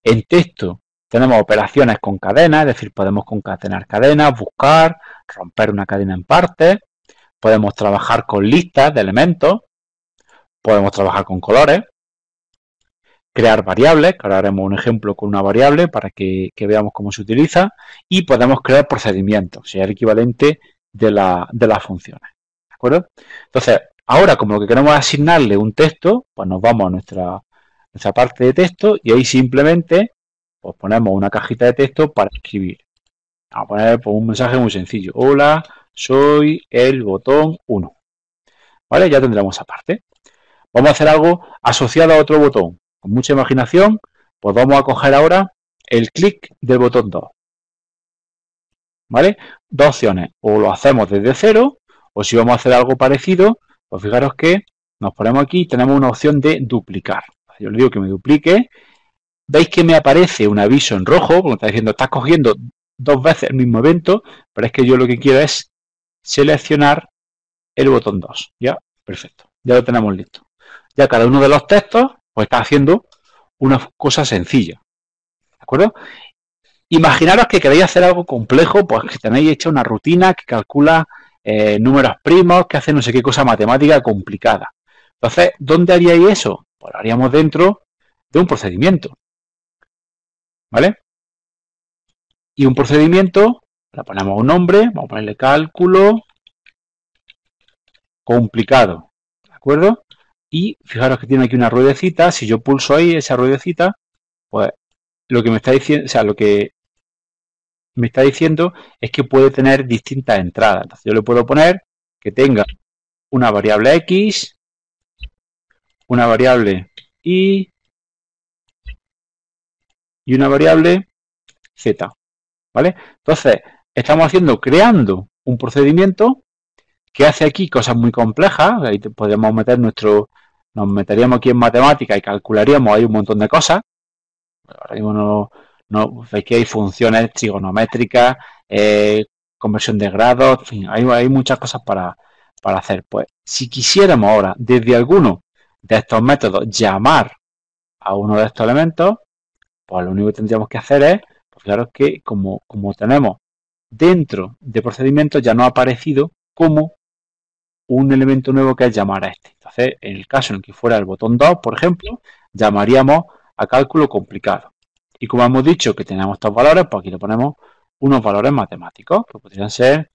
en texto tenemos operaciones con cadenas, es decir, podemos concatenar cadenas, buscar, romper una cadena en partes, podemos trabajar con listas de elementos, podemos trabajar con colores, crear variables, que ahora haremos un ejemplo con una variable para que veamos cómo se utiliza, y podemos crear procedimientos, o sea, el equivalente de las funciones. ¿De acuerdo? Entonces, ahora como lo que queremos es asignarle un texto, pues nos vamos a nuestra parte de texto y ahí simplemente pues ponemos una cajita de texto para escribir. Vamos a poner pues, un mensaje muy sencillo. Hola, soy el botón 1. ¿Vale? Ya tendremos esa parte. Vamos a hacer algo asociado a otro botón. Con mucha imaginación, pues vamos a coger ahora el clic del botón 2. ¿Vale? Dos opciones. O lo hacemos desde cero, o si vamos a hacer algo parecido, pues fijaros que nos ponemos aquí y tenemos una opción de duplicar. Yo le digo que me duplique. Veis que me aparece un aviso en rojo, como está diciendo, estás cogiendo dos veces el mismo evento, pero es que yo lo que quiero es seleccionar el botón 2. Ya, perfecto. Ya lo tenemos listo. Ya cada uno de los textos pues está haciendo una cosa sencilla. ¿De acuerdo? Imaginaros que queréis hacer algo complejo, pues que tenéis hecha una rutina que calcula números primos, que hace no sé qué cosa matemática complicada. Entonces, ¿dónde haríais eso? Pues lo haríamos dentro de un procedimiento. ¿Vale? Y un procedimiento, le ponemos un nombre, vamos a ponerle cálculo complicado. ¿De acuerdo? Y fijaros que tiene aquí una ruedecita. Si yo pulso ahí esa ruedecita, pues lo que me está diciendo, o sea, lo que me está diciendo es que puede tener distintas entradas. Entonces yo le puedo poner que tenga una variable X, una variable Y y una variable Z. ¿Vale? Entonces, estamos creando un procedimiento que hace aquí cosas muy complejas. Ahí podemos meter nos meteríamos aquí en matemática y calcularíamos ahí un montón de cosas. Ahora mismo veis que hay funciones trigonométricas, conversión de grados, en fin, hay muchas cosas para hacer. Pues si quisiéramos ahora, desde alguno de estos métodos, llamar a uno de estos elementos, pues lo único que tendríamos que hacer es, pues claro que como tenemos dentro de procedimientos, ya nos ha aparecido como un elemento nuevo que es llamar a este. Entonces, en el caso en el que fuera el botón 2, por ejemplo, llamaríamos a cálculo complicado. Y como hemos dicho que tenemos estos valores, pues aquí le ponemos unos valores matemáticos, que podrían ser,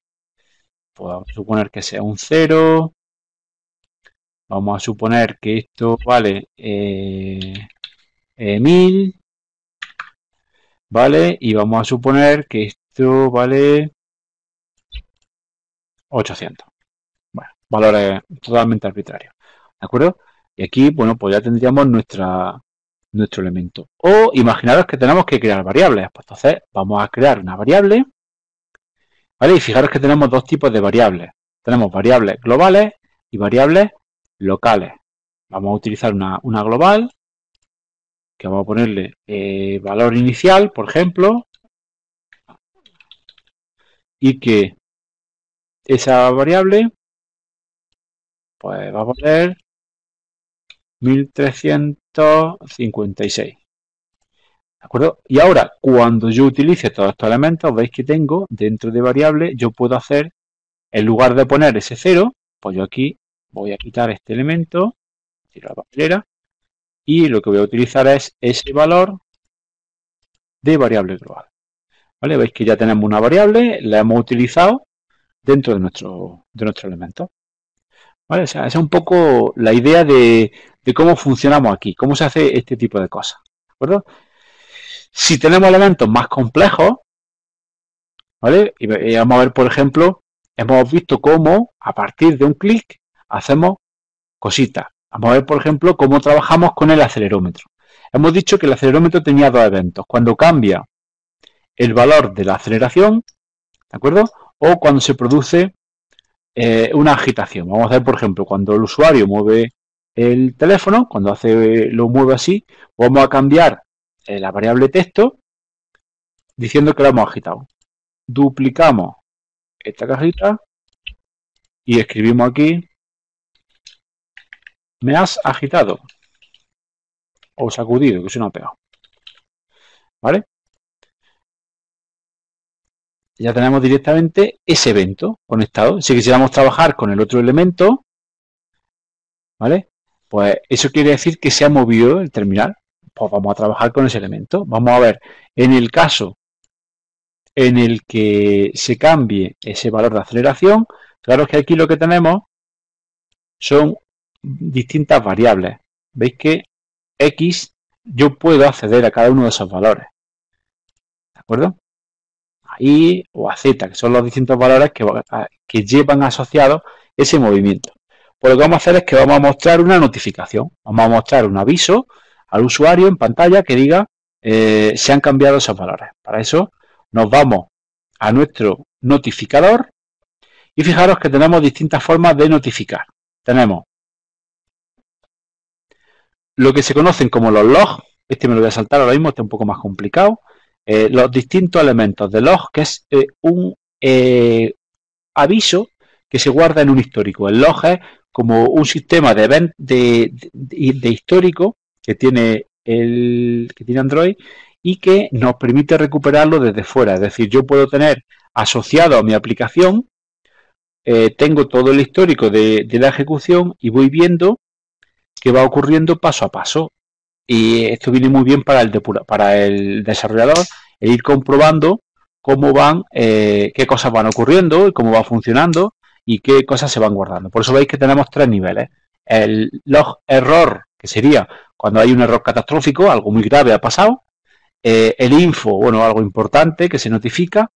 pues vamos a suponer que sea un 0, vamos a suponer que esto vale 1000, ¿vale? Y vamos a suponer que esto vale 800. Bueno, valores totalmente arbitrarios, ¿de acuerdo? Y aquí, bueno, pues ya tendríamos nuestro elemento. O imaginaros que tenemos que crear variables. Pues entonces vamos a crear una variable, ¿vale? Y fijaros que tenemos dos tipos de variables. Tenemos variables globales y variables locales. Vamos a utilizar una global, que vamos a ponerle valor inicial, por ejemplo, y que esa variable pues va a poner 1356. ¿De acuerdo? Y ahora, cuando yo utilice todos estos elementos, veis que tengo dentro de variable, yo puedo hacer, en lugar de poner ese 0, pues yo aquí voy a quitar este elemento, tiro la papelera, y lo que voy a utilizar es ese valor de variable global. ¿Vale? Veis que ya tenemos una variable, la hemos utilizado dentro de nuestro elemento. ¿Vale? O sea, esa es un poco la idea de cómo funcionamos aquí, cómo se hace este tipo de cosas. ¿De acuerdo? Si tenemos elementos más complejos, ¿vale? Y vamos a ver, por ejemplo, hemos visto cómo a partir de un clic hacemos cositas. Vamos a ver, por ejemplo, cómo trabajamos con el acelerómetro. Hemos dicho que el acelerómetro tenía dos eventos. Cuando cambia el valor de la aceleración, ¿de acuerdo? O cuando se produce una agitación. Vamos a ver, por ejemplo, cuando el usuario mueve el teléfono, cuando lo mueve así, vamos a cambiar la variable texto diciendo que lo hemos agitado. Duplicamos esta cajita y escribimos aquí me has agitado o sacudido, que suena peor. ¿Vale? Ya tenemos directamente ese evento conectado. Si quisiéramos trabajar con el otro elemento, ¿vale? Pues eso quiere decir que se ha movido el terminal. Pues vamos a trabajar con ese elemento. Vamos a ver, en el caso en el que se cambie ese valor de aceleración, claro que aquí lo que tenemos son distintas variables. Veis que X, yo puedo acceder a cada uno de esos valores. ¿De acuerdo? A Y o a Z, que son los distintos valores que llevan asociados ese movimiento. Pues lo que vamos a hacer es que vamos a mostrar una notificación. Vamos a mostrar un aviso al usuario en pantalla que diga se han cambiado esos valores. Para eso nos vamos a nuestro notificador y fijaros que tenemos distintas formas de notificar. Tenemos lo que se conocen como los logs. Este me lo voy a saltar ahora mismo, este es un poco más complicado. Los distintos elementos de log, que es un aviso que se guarda en un histórico. El log es como un sistema de histórico que tiene Android y que nos permite recuperarlo desde fuera. Es decir, yo puedo tener asociado a mi aplicación, tengo todo el histórico de la ejecución y voy viendo qué va ocurriendo paso a paso. Y esto viene muy bien para el desarrollador, el ir comprobando cómo van, qué cosas van ocurriendo y cómo va funcionando y qué cosas se van guardando. Por eso veis que tenemos tres niveles. El log error, que sería cuando hay un error catastrófico, algo muy grave ha pasado. El info, bueno, algo importante que se notifica.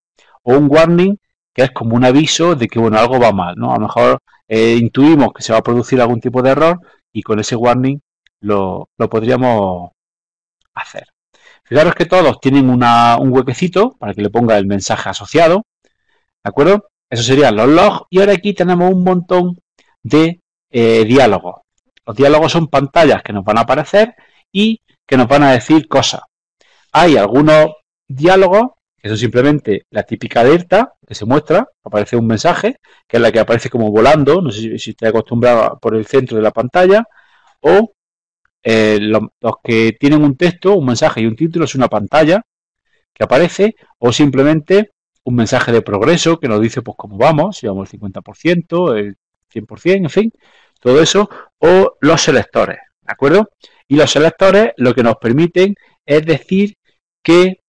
O un warning, que es como un aviso de que, bueno, algo va mal, ¿no? A lo mejor intuimos que se va a producir algún tipo de error y con ese warning lo podríamos hacer. Fijaros que todos tienen un huequecito para que le ponga el mensaje asociado, ¿de acuerdo? Eso serían los logs y ahora aquí tenemos un montón de diálogos. Los diálogos son pantallas que nos van a aparecer y que nos van a decir cosas. Hay algunos diálogos que son simplemente la típica alerta que se muestra, aparece un mensaje, que es la que aparece como volando, no sé si estáis acostumbrado por el centro de la pantalla, o los que tienen un texto, un mensaje y un título es una pantalla que aparece o simplemente un mensaje de progreso que nos dice pues cómo vamos, si vamos el 50%, el 100%, en fin, todo eso, o los selectores, ¿de acuerdo? Y los selectores lo que nos permiten es decir qué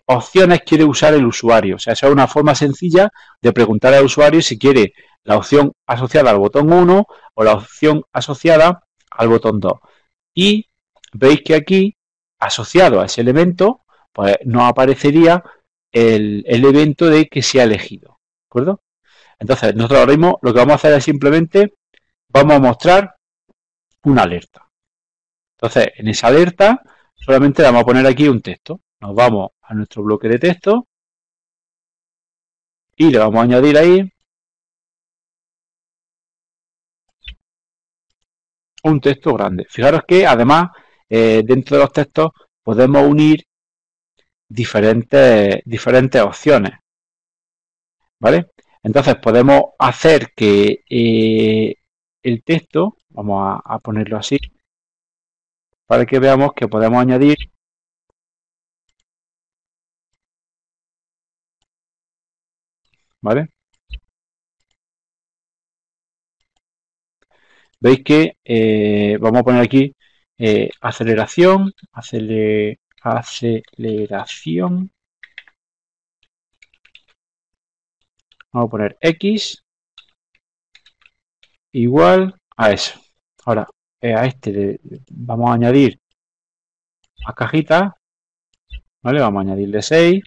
opciones quiere usar el usuario. O sea, esa es una forma sencilla de preguntar al usuario si quiere la opción asociada al botón 1 o la opción asociada al botón 2. Y veis que aquí, asociado a ese elemento, pues nos aparecería el evento de que se ha elegido. ¿De acuerdo? Entonces, nosotros ahora mismo lo que vamos a hacer es simplemente vamos a mostrar una alerta. Entonces, en esa alerta solamente le vamos a poner aquí un texto. Nos vamos a nuestro bloque de texto y le vamos a añadir ahí un texto grande. Fijaros que además dentro de los textos podemos unir diferentes opciones, ¿vale? Entonces podemos hacer que el texto, vamos a ponerlo así, para que veamos que podemos añadir ¿vale? Veis que vamos a poner aquí aceleración, aceleración. Vamos a poner X igual a eso. Ahora, a este le vamos a añadir a cajita, ¿vale? Vamos a añadirle 6.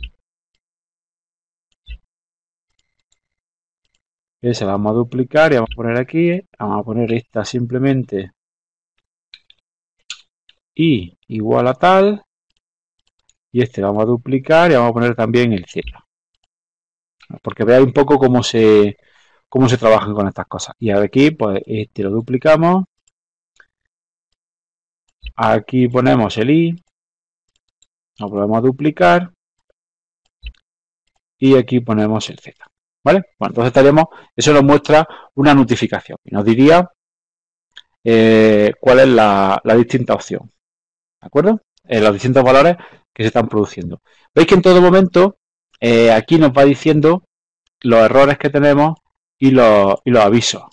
Esa la vamos a duplicar y vamos a poner aquí, vamos a poner esta simplemente y igual a tal, y este lo vamos a duplicar y vamos a poner también el cielo, porque veáis un poco cómo se trabajan con estas cosas. Y ahora aquí, pues este lo duplicamos, aquí ponemos el i, lo volvemos a duplicar y aquí ponemos el z. ¿Vale? Bueno, entonces estaríamos, eso nos muestra una notificación y nos diría cuál es la distinta opción, ¿de acuerdo? Los distintos valores que se están produciendo. Veis que en todo momento aquí nos va diciendo los errores que tenemos y los avisos,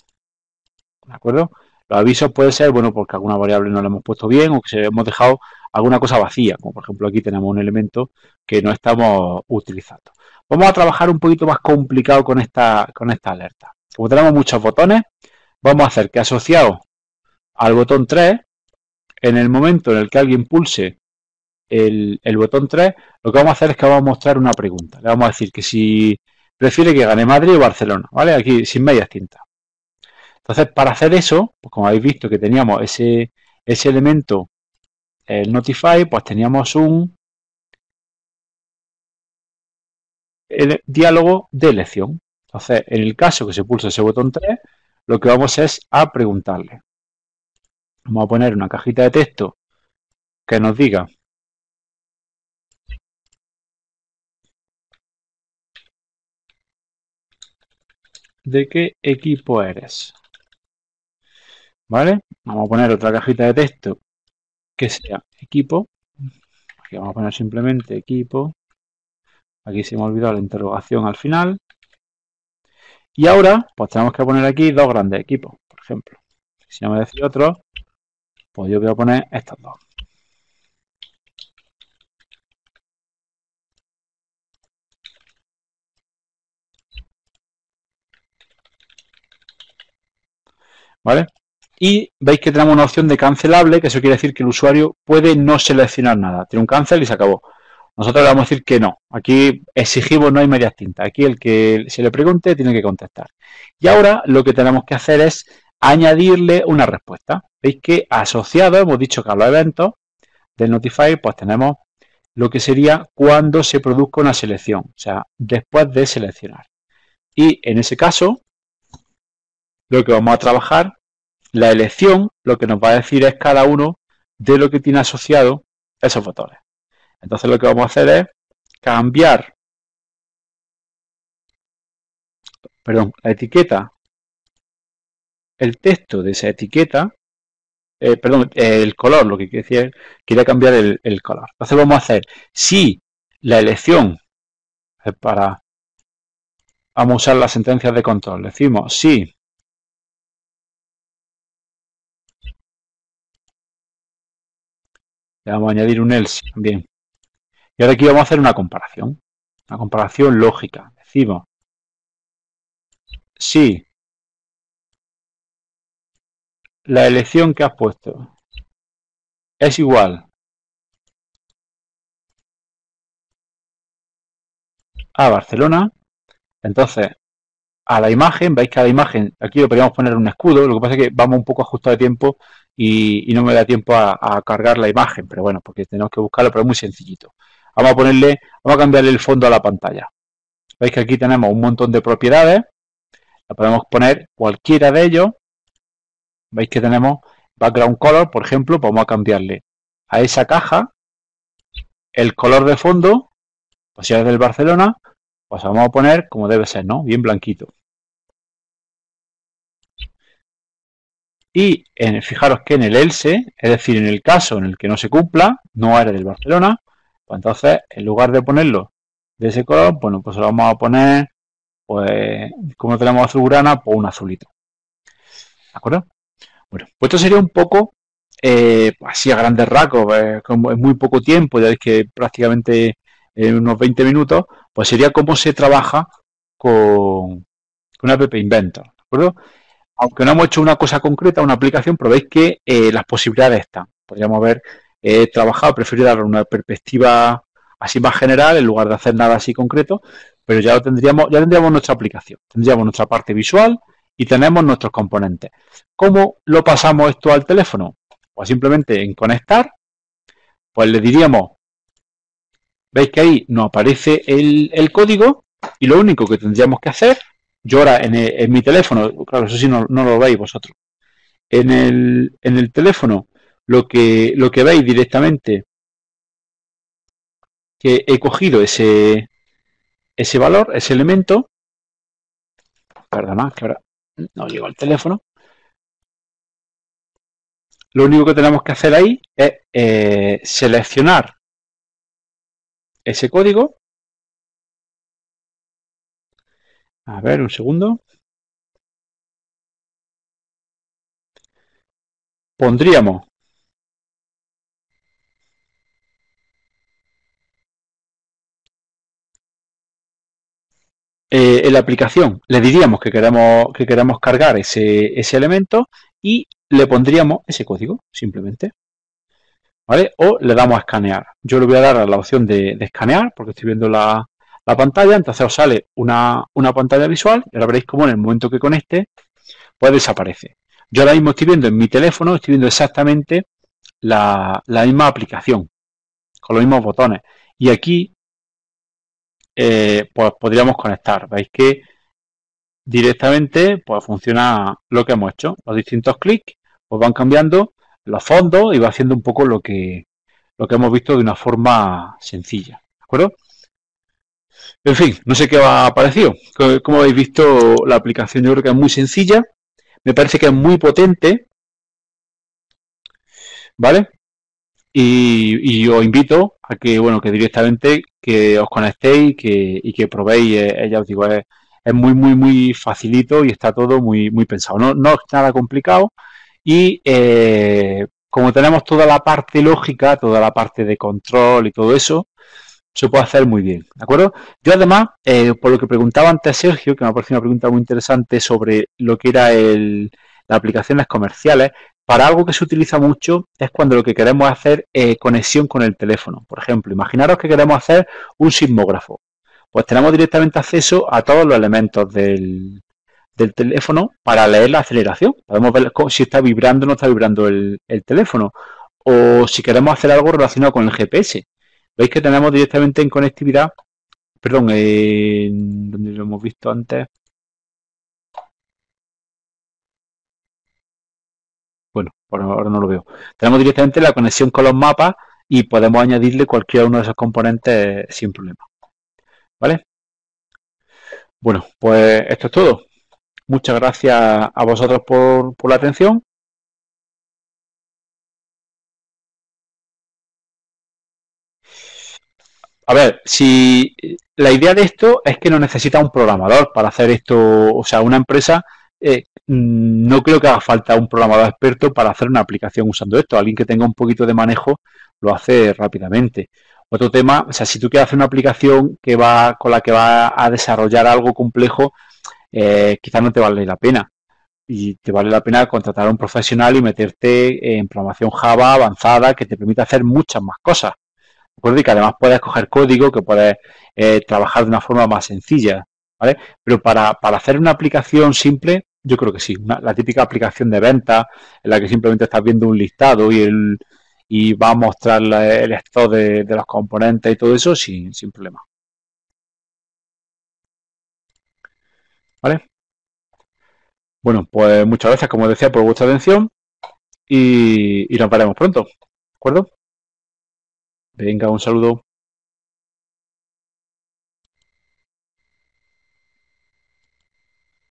¿de acuerdo? Los avisos pueden ser, bueno, porque alguna variable no la hemos puesto bien o que se hemos dejado alguna cosa vacía, como por ejemplo aquí tenemos un elemento que no estamos utilizando. Vamos a trabajar un poquito más complicado con esta alerta. Como tenemos muchos botones, vamos a hacer que asociado al botón 3, en el momento en el que alguien pulse el botón 3, lo que vamos a hacer es que vamos a mostrar una pregunta. Le vamos a decir que si prefiere que gane Madrid o Barcelona, ¿vale? Aquí sin medias tintas. Entonces, para hacer eso, pues como habéis visto que teníamos ese elemento, el Notify, pues teníamos un diálogo de elección. Entonces, en el caso que se pulse ese botón 3, lo que vamos es a preguntarle. Vamos a poner una cajita de texto que nos diga de qué equipo eres. ¿Vale? Vamos a poner otra cajita de texto que sea equipo. Aquí vamos a poner simplemente equipo. Aquí se me ha olvidado la interrogación al final. Y ahora, pues tenemos que poner aquí dos grandes equipos, por ejemplo. Si no me decís otro, pues yo voy a poner estos dos. ¿Vale? Y veis que tenemos una opción de cancelable, que eso quiere decir que el usuario puede no seleccionar nada. Tiene un cancel y se acabó. Nosotros le vamos a decir que no. Aquí exigimos, no hay medias tintas. Aquí el que se le pregunte tiene que contestar. Y ahora lo que tenemos que hacer es añadirle una respuesta. Veis que asociado, hemos dicho que a los eventos del Notify, pues tenemos lo que sería cuando se produzca una selección, o sea, después de seleccionar. Y en ese caso, lo que vamos a trabajar, la elección, lo que nos va a decir es cada uno de lo que tiene asociado esos botones. Entonces lo que vamos a hacer es cambiar, la etiqueta, el texto de esa etiqueta, el color, lo que quería cambiar el color. Entonces vamos a hacer, si la elección, vamos a usar las sentencias de control, decimos si le vamos a añadir un else también. Y ahora aquí vamos a hacer una comparación lógica. Decimos si la elección que has puesto es igual a Barcelona, entonces a la imagen, veis que a la imagen, aquí lo podríamos poner un escudo, lo que pasa es que vamos un poco ajustados de tiempo y no me da tiempo a cargar la imagen, pero bueno, porque tenemos que buscarlo, pero es muy sencillito. Vamos a cambiarle el fondo a la pantalla. Veis que aquí tenemos un montón de propiedades, la podemos poner cualquiera de ellos. Veis que tenemos background color, por ejemplo, vamos a cambiarle a esa caja el color de fondo, pues si es del Barcelona, pues vamos a poner como debe ser, ¿no? Bien blanquito. Y fijaros que en el else, es decir, en el caso en el que no se cumpla, no eres del Barcelona, pues entonces en lugar de ponerlo de ese color, bueno, pues lo vamos a poner, pues como tenemos azulgrana, pues un azulito. ¿De acuerdo? Bueno, pues esto sería un poco, así a grandes rasgos, como en muy poco tiempo, ya veis que prácticamente en unos 20 minutos, pues sería cómo se trabaja con App Inventor. ¿De acuerdo? Aunque no hemos hecho una cosa concreta, una aplicación, pero veis que las posibilidades están. Podríamos haber trabajado, preferido dar una perspectiva así más general en lugar de hacer nada así concreto, pero ya tendríamos nuestra aplicación, tendríamos nuestra parte visual y tenemos nuestros componentes. ¿Cómo lo pasamos esto al teléfono? Pues simplemente en conectar, pues le diríamos, veis que ahí nos aparece el código y lo único que tendríamos que hacer, yo ahora en mi teléfono, claro, eso sí no lo veis vosotros, en el teléfono lo que veis directamente que he cogido ese valor, ese elemento, perdona, que ahora no llego al teléfono, Lo único que tenemos que hacer ahí es seleccionar ese código. A ver, un segundo. Pondríamos en la aplicación, le diríamos que queremos cargar ese elemento y le pondríamos ese código, simplemente. ¿Vale? O le damos a escanear. Yo le voy a dar a la opción de escanear, porque estoy viendo la pantalla, entonces os sale una pantalla visual y ahora veréis cómo en el momento que conecte, pues desaparece. Yo ahora mismo estoy viendo en mi teléfono, estoy viendo exactamente la misma aplicación, con los mismos botones. Y aquí, pues podríamos conectar. Veis que directamente pues funciona lo que hemos hecho. Los distintos clics pues van cambiando los fondos y va haciendo un poco lo que hemos visto de una forma sencilla. ¿De acuerdo? En fin, no sé qué os ha parecido. Como habéis visto, la aplicación yo creo que es muy sencilla. Me parece que es muy potente. ¿Vale? Y os invito a que, bueno, que directamente que os conectéis y que probéis. Ya os digo, es muy, muy, muy facilito y está todo muy, muy pensado. No es nada complicado. Y como tenemos toda la parte lógica, toda la parte de control y todo eso, se puede hacer muy bien, ¿de acuerdo? Yo además, por lo que preguntaba antes Sergio, que me ha parecido una pregunta muy interesante sobre lo que era las aplicaciones comerciales, para algo que se utiliza mucho es cuando lo que queremos hacer es conexión con el teléfono. Por ejemplo, imaginaros que queremos hacer un sismógrafo. Pues tenemos directamente acceso a todos los elementos del teléfono para leer la aceleración. Podemos ver si está vibrando o no está vibrando el teléfono. O si queremos hacer algo relacionado con el GPS. Veis que tenemos directamente en conectividad, perdón, donde lo hemos visto antes. Bueno, por ahora no lo veo. Tenemos directamente la conexión con los mapas y podemos añadirle cualquiera uno de esos componentes sin problema. ¿Vale? Bueno, pues esto es todo. Muchas gracias a vosotros por la atención. A ver, si la idea de esto es que no necesita un programador para hacer esto, o sea, una empresa, no creo que haga falta un programador experto para hacer una aplicación usando esto. Alguien que tenga un poquito de manejo lo hace rápidamente. Otro tema, o sea, si tú quieres hacer una aplicación con la que va a desarrollar algo complejo, quizás no te vale la pena. Y te vale la pena contratar a un profesional y meterte en programación Java avanzada que te permite hacer muchas más cosas. Recuerda y que además puedes coger código, que puedes trabajar de una forma más sencilla, ¿vale? Pero para hacer una aplicación simple, yo creo que sí. La típica aplicación de venta en la que simplemente estás viendo un listado y va a mostrar el estado de los componentes y todo eso sin problema, ¿vale? Bueno, pues muchas gracias, como decía, por vuestra atención y nos veremos pronto, ¿de acuerdo? Venga, un saludo.